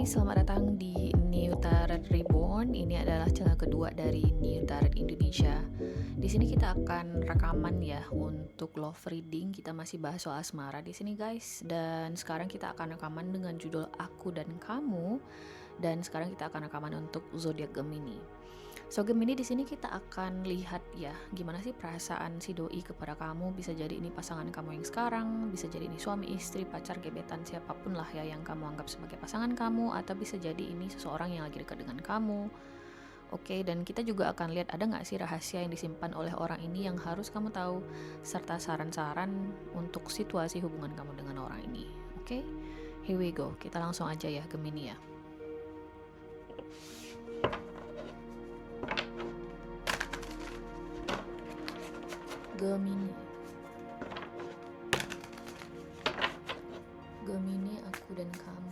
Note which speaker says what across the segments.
Speaker 1: selamat datang di New Tarot Reborn. Ini adalah channel kedua dari New Tarot Indonesia. Di sini kita akan rekaman ya untuk love reading. Kita masih bahas soal asmara di sini guys. Dan sekarang kita akan rekaman dengan judul Aku dan Kamu. Dan sekarang kita akan rekaman untuk zodiak Gemini. So Gemini di sini kita akan lihat ya gimana sih perasaan si doi kepada kamu. Bisa jadi ini pasangan kamu yang sekarang, bisa jadi ini suami, istri, pacar, gebetan, siapapun lah ya yang kamu anggap sebagai pasangan kamu, atau bisa jadi ini seseorang yang lagi dekat dengan kamu. Oke, dan kita juga akan lihat ada nggak sih rahasia yang disimpan oleh orang ini yang harus kamu tahu, serta saran-saran untuk situasi hubungan kamu dengan orang ini. Oke, here we go. Kita langsung aja ya Gemini ya. Gemini. Gemini, aku dan kamu.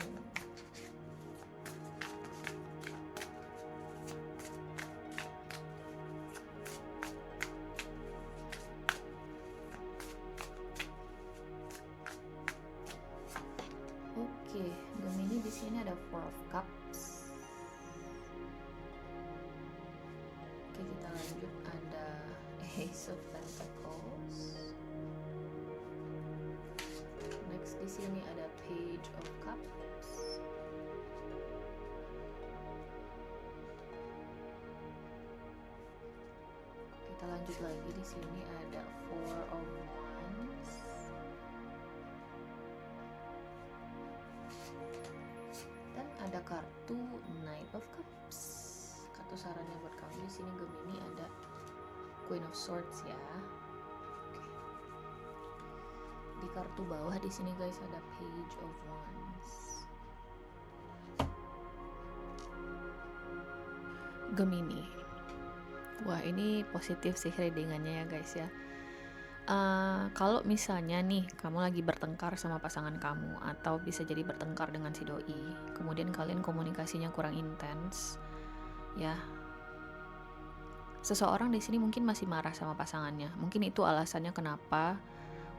Speaker 1: Oke, Gemini di sini ada Four of Cups. Oke, kita lanjut ada Ace of Pentacles. Next di sini ada Page of Cups. Kita lanjut lagi di sini ada Four of Wands. Dan ada kartu Knight of Cups. Kartu sarannya buat kamu di sini Gemini ada Queen of Swords ya. Oke. Di kartu bawah di sini guys ada Page of Wands. Gemini. Wah, ini positif sih readingannya ya guys ya. Kalau misalnya nih kamu lagi bertengkar sama pasangan kamu, atau bisa jadi bertengkar dengan si doi, kemudian kalian komunikasinya kurang intens ya. Seseorang di sini mungkin masih marah sama pasangannya. Mungkin itu alasannya kenapa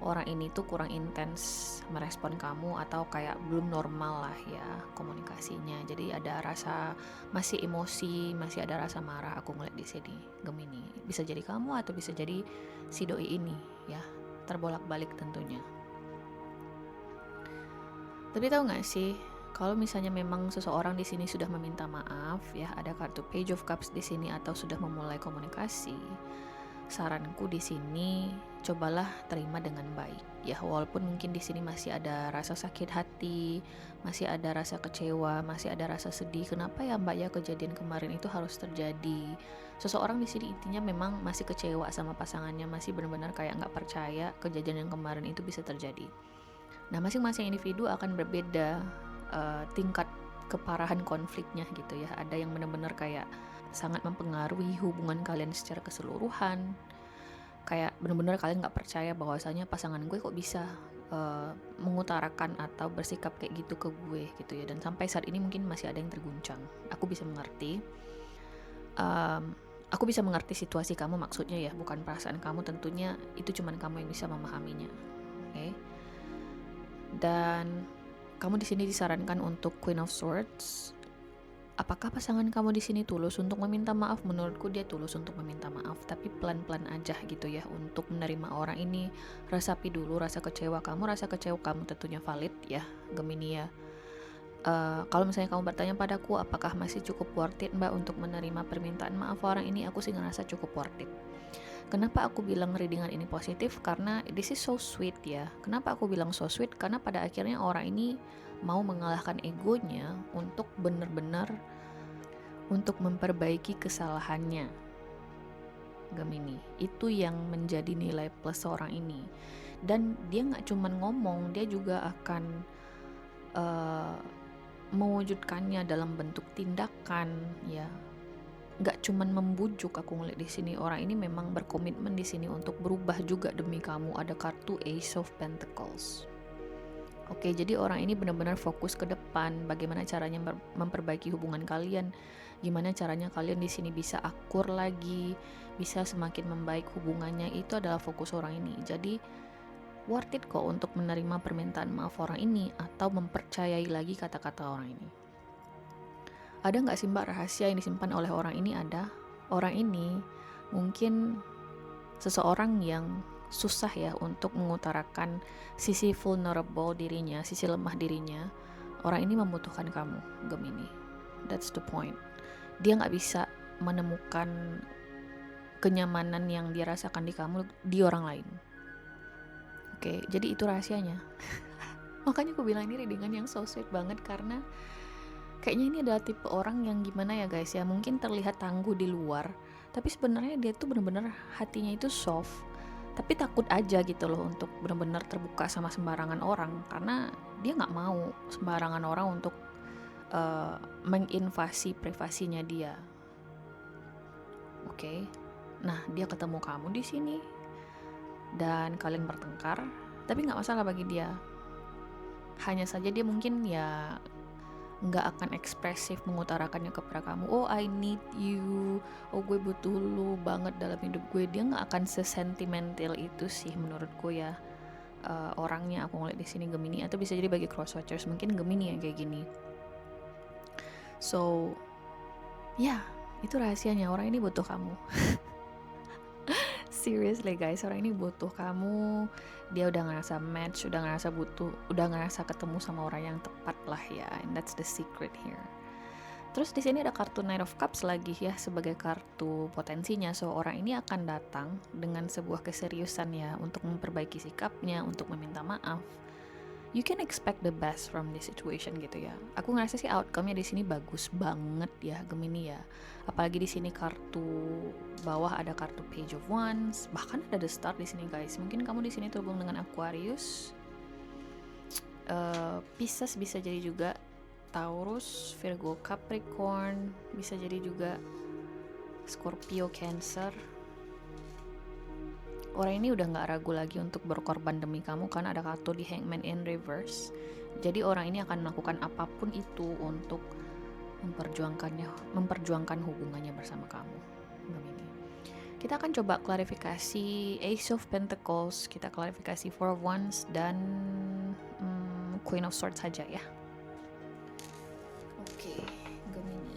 Speaker 1: orang ini tuh kurang intens merespon kamu, atau kayak belum normal lah ya komunikasinya. Jadi ada rasa masih emosi, masih ada rasa marah. Aku ngeliat di sini Gemini. Bisa jadi kamu atau bisa jadi si doi ini ya. Terbolak-balik tentunya. Tapi tahu nggak sih? Kalau misalnya memang seseorang di sini sudah meminta maaf ya, ada kartu Page of Cups di sini, atau sudah memulai komunikasi, saranku di sini cobalah terima dengan baik ya, walaupun mungkin di sini masih ada rasa sakit hati, masih ada rasa kecewa, masih ada rasa sedih. Kenapa ya Mbak ya kejadian kemarin itu harus terjadi? Seseorang di sini intinya memang masih kecewa sama pasangannya, masih benar-benar kayak nggak percaya kejadian yang kemarin itu bisa terjadi. Nah, masing-masing individu akan berbeda tingkat keparahan konfliknya gitu ya. Ada yang benar-benar kayak sangat mempengaruhi hubungan kalian secara keseluruhan. Kayak benar-benar kalian nggak percaya bahwasanya pasangan gue kok bisa mengutarakan atau bersikap kayak gitu ke gue gitu ya. Dan sampai saat ini mungkin masih ada yang terguncang. Aku bisa mengerti. Aku bisa mengerti situasi kamu maksudnya ya, bukan perasaan kamu tentunya, itu cuman kamu yang bisa memahaminya. Oke. Dan kamu di sini disarankan untuk Queen of Swords. Apakah pasangan kamu di sini tulus untuk meminta maaf? Menurutku dia tulus untuk meminta maaf, tapi pelan-pelan aja gitu ya untuk menerima orang ini. Resapi dulu rasa kecewa kamu. Rasa kecewa kamu tentunya valid ya, Gemini ya. Kalau misalnya kamu bertanya padaku, apakah masih cukup worth it Mbak untuk menerima permintaan maaf orang ini? Aku sih ngerasa cukup worth it. Kenapa aku bilang readingan ini positif? Karena this is so sweet ya. Kenapa aku bilang so sweet? Karena pada akhirnya orang ini mau mengalahkan egonya untuk benar-benar untuk memperbaiki kesalahannya. Gemini, itu yang menjadi nilai plus seorang ini. Dan dia nggak cuman ngomong, dia juga akan mewujudkannya dalam bentuk tindakan ya. Nggak cuman membujuk. Aku ngeliat di sini orang ini memang berkomitmen di sini untuk berubah juga demi kamu. Ada kartu Ace of Pentacles. Oke, jadi orang ini benar-benar fokus ke depan. Bagaimana caranya memperbaiki hubungan kalian? Gimana caranya kalian di sini bisa akur lagi, bisa semakin membaik hubungannya? Itu adalah fokus orang ini. Jadi worth it kok untuk menerima permintaan maaf orang ini atau mempercayai lagi kata-kata orang ini. Ada nggak sih mbak rahasia yang disimpan oleh orang ini? Ada. Orang ini mungkin seseorang yang susah ya untuk mengutarakan sisi vulnerable dirinya, sisi lemah dirinya. Orang ini membutuhkan kamu, Gemini. That's the point. Dia nggak bisa menemukan kenyamanan yang dia rasakan di kamu di orang lain. Oke, jadi itu rahasianya. Makanya aku bilang ini readingan yang so sweet banget, karena kayaknya ini adalah tipe orang yang gimana ya guys ya, mungkin terlihat tangguh di luar, tapi sebenarnya dia tuh bener-bener hatinya itu soft, tapi takut aja gitu loh untuk bener-bener terbuka sama sembarangan orang, karena dia nggak mau sembarangan orang untuk menginvasi privasinya dia. Oke. Nah, dia ketemu kamu di sini dan kalian bertengkar, tapi nggak masalah bagi dia. Hanya saja dia mungkin ya nggak akan ekspresif mengutarakannya kepada kamu. Oh, I need you. Oh, gue butuh lu banget dalam hidup gue. Dia nggak akan sesentimental itu sih menurutku ya. Orangnya aku ngeliat di sini Gemini, atau bisa jadi bagi cross watchers mungkin Gemini yang kayak gini. So, ya, itu rahasianya. Orang ini butuh kamu. Seriously guys, orang ini butuh kamu. Dia udah ngerasa match, udah ngerasa butuh, udah ngerasa ketemu sama orang yang tepat lah ya. And that's the secret here. Terus di sini ada kartu Knight of Cups lagi ya, sebagai kartu potensinya. So orang ini akan datang dengan sebuah keseriusan ya, untuk memperbaiki sikapnya, untuk meminta maaf. You can expect the best from this situation gitu ya. Aku ngerasa sih outcome-nya di sini bagus banget ya Gemini ya. Apalagi di sini kartu bawah ada kartu Page of Wands, bahkan ada the Star di sini guys. Mungkin kamu di sini terhubung dengan Aquarius, Pisces bisa jadi juga, Taurus, Virgo, Capricorn, bisa jadi juga Scorpio, Cancer. Orang ini udah gak ragu lagi untuk berkorban demi kamu karena ada kartu di Hangman in reverse. Jadi orang ini akan melakukan apapun itu untuk memperjuangkan hubungannya bersama kamu. Begini. Kita akan coba klarifikasi Ace of Pentacles, kita klarifikasi Four of Wands, dan Queen of Swords saja ya. Oke, Gemini.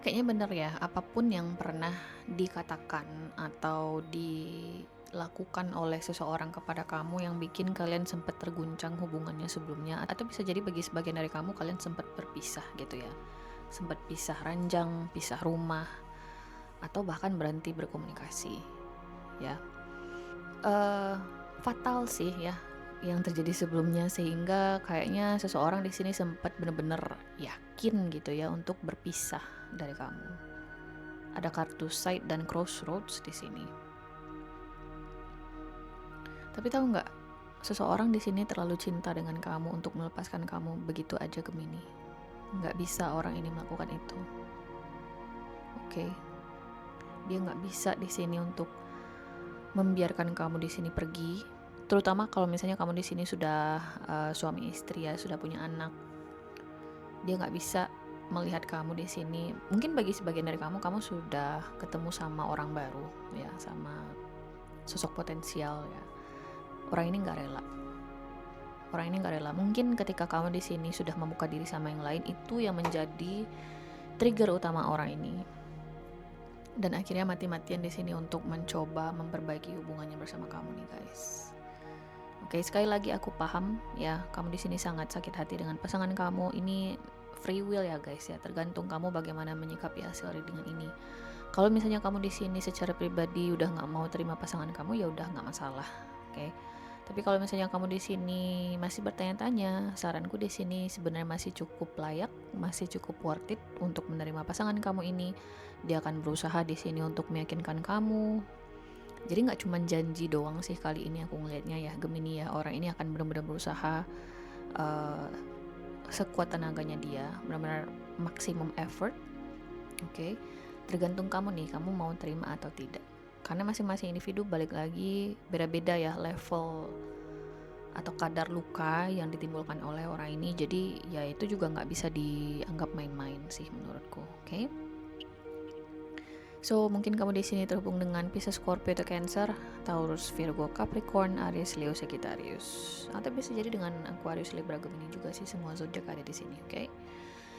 Speaker 1: Kayaknya bener ya, apapun yang pernah dikatakan atau dilakukan oleh seseorang kepada kamu yang bikin kalian sempat terguncang hubungannya sebelumnya, atau bisa jadi bagi sebagian dari kamu kalian sempat berpisah gitu ya, sempat pisah ranjang, pisah rumah, atau bahkan berhenti berkomunikasi ya. Fatal sih ya yang terjadi sebelumnya, sehingga kayaknya seseorang di sini sempat bener-bener yakin gitu ya untuk berpisah dari kamu. Ada kartu Side dan Crossroads di sini. Tapi tahu nggak, seseorang di sini terlalu cinta dengan kamu untuk melepaskan kamu begitu aja Gemini. Nggak bisa orang ini melakukan itu. Oke. Dia nggak bisa di sini untuk membiarkan kamu di sini pergi, terutama kalau misalnya kamu di sini sudah suami istri ya, sudah punya anak. Dia nggak bisa melihat kamu di sini. Mungkin bagi sebagian dari kamu sudah ketemu sama orang baru ya, sama sosok potensial ya. Orang ini nggak rela. Orang ini nggak rela. Mungkin ketika kamu di sini sudah membuka diri sama yang lain, itu yang menjadi trigger utama orang ini. Dan akhirnya mati-matian di sini untuk mencoba memperbaiki hubungannya bersama kamu nih guys. Oke, sekali lagi aku paham ya, kamu di sini sangat sakit hati dengan pasangan kamu. Ini free will ya guys ya, tergantung kamu bagaimana menyikapi hasil readingan ini. Kalau misalnya kamu di sini secara pribadi udah nggak mau terima pasangan kamu, ya udah nggak masalah, oke. Tapi kalau misalnya kamu di sini masih bertanya-tanya, saranku di sini sebenarnya masih cukup layak, masih cukup worth it untuk menerima pasangan kamu ini. Dia akan berusaha di sini untuk meyakinkan kamu. Jadi nggak cuma janji doang sih kali ini aku ngelihatnya ya Gemini ya. Orang ini akan benar-benar berusaha uh, sekuat tenaganya dia, benar-benar maksimum effort. Oke, tergantung kamu nih, kamu mau terima atau tidak. Karena masing-masing individu balik lagi beda-beda ya level atau kadar luka yang ditimbulkan oleh orang ini. Jadi ya itu juga nggak bisa dianggap main-main sih menurutku. Oke. So mungkin kamu di sini terhubung dengan Pisces, Scorpio atau Cancer, Taurus, Virgo, Capricorn, Aries, Leo, Sagittarius. Atau bisa jadi dengan Aquarius, Libra, Gemini juga sih, semua zodiak ada di sini, oke?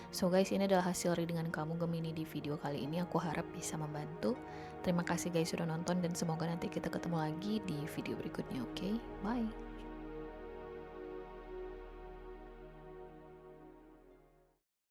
Speaker 1: So guys, ini adalah hasil readingan kamu Gemini di video kali ini. Aku harap bisa membantu. Terima kasih guys sudah nonton dan semoga nanti kita ketemu lagi di video berikutnya, oke? Bye.